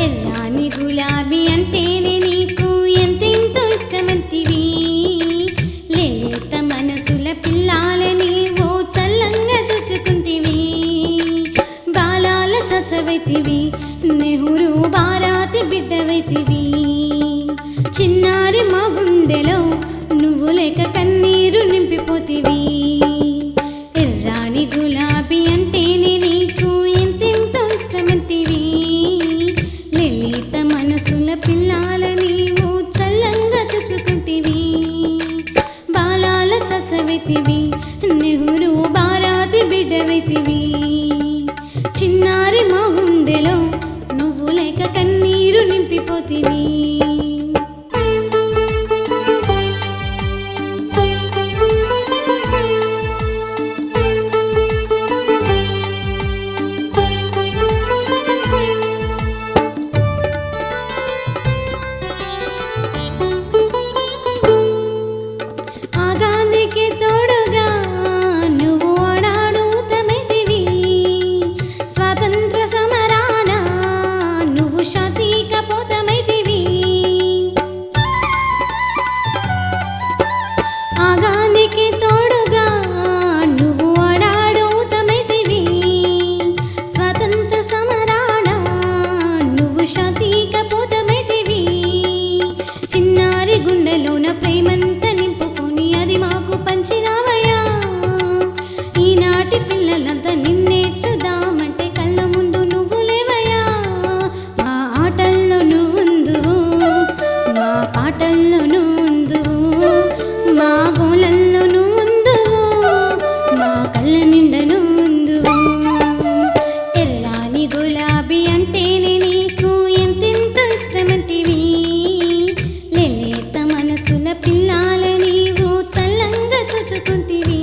ఎర్రాని గులాబీ అంటేనే నీకు ఎంతెంతో ఇష్టమంటివి. లేత మనసుల పిల్లాలని ఓ చల్లంగా చూచుకుంటివి. బాలాల చచవైతివి, నెహ్రూ భారతి బిడ్డవైతివి. చిన్నారి మా గుండెలో నువ్వు లేక కన్నీరు నింపిపోతివి. ఎర్రాని గులాబీ అంటేనే నీకు ఎంతెంతో ఇష్టమంటివి. లలిత మనసుల పిల్లాలని ఓ చల్లంగా చూచుకుంటివి. బాలాల చచవైతివి, నెహ్రూ భారతి బిడ్డవైతివి. చిన్నారి మా గుండెలో నువ్వు లేక కన్నీరు నింపిపోతివి. ఆగాందికి తోడుగా నువ్వు ఆడాడుతమైతివి. స్వాతంత్ర సమరాన నువ్వు శాంతికపోతమైతివి. ఆగాందికి తోడుగా నువ్వు ఆడాడుతమైతివి. స్వాతంత్ర సమరాన నువ్వు శాంతికపోతమైతివి. చిన్నారి గుండెలోన ప్రేమంత నింపుకొని అది మాకు పంచినావయ్యా. ఈనాటి పిల్లలంతా నిన్నే చూద్దామంటే కళ్ళ ముందు నువ్వు లేవయ్యా. మా ఆటల్లో నువ్వుందువు, మా పాటల్లో నువ్వుందువు, మా గోలల్లో నువ్వుందువు, మా కళ్ళ నిండా నువ్వుందువు. ఎర్రాని గులాబీ అంటేనే నీకు ఎంతెంతో ఇష్టమంటివి. లేత మనసుల పిల్లాలని ఓ చల్లంగా చూచుకుంటివి.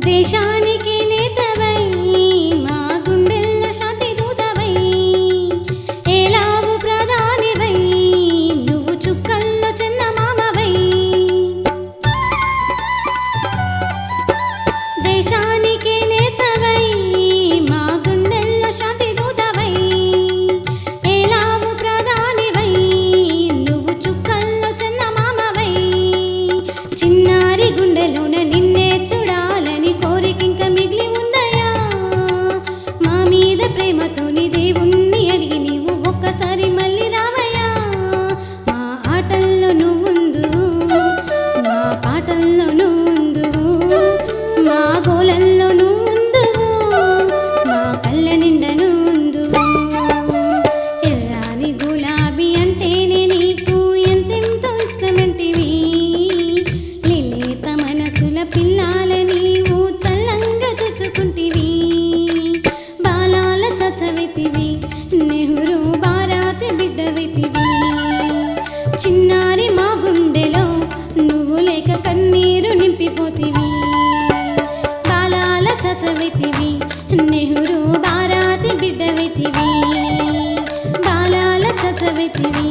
దేశానికి నేతవై మా గుండెల్లో శాంతి దూతవై. ఏలావు ప్రధానివై నువ్వు చుక్కల్లో చందమామవై. దేశానికి నేతవై మా గుండెల్లో శాంతి దూతవై. ఏలావు ప్రధానివై నువ్వు చుక్కల్లో చందమామవై. చిన్నారి గుండెలోన నిన్నే చూడాలని కోరికింక మిగిలి ఉందయ్యా. మా మీద ప్రేమతోని దేవుణ్ణి అడిగి నీవు ఒక్కసారి మళ్ళీ రావయ్యా. మా ఆటల్లో నువ్వుందువు, మా పాటల్లో నువ్వుందువు, మా గోలల్లో నువ్వుందువు, మా కళ్ళ నిండా నువ్వుందువు. ఎర్రాని గులాబీ అంటేనే నీకు ఎంతెంతో ఇష్టమంటివి. లేత మనసుల పిల్లాలని ఓ చల్లంగా చూచుకుంటివి. బాలాల చచవైతివి, నెహ్రూ భారతి బిడ్డవైతివి. చిన్నారి మా గుండెలో నువ్వు లేక కన్నీరు నింపిపోతివి. బాలాల చచవైతివి, నెహ్రూ భారతి బిడ్డవైతివి. బాలాల చచవైతివి,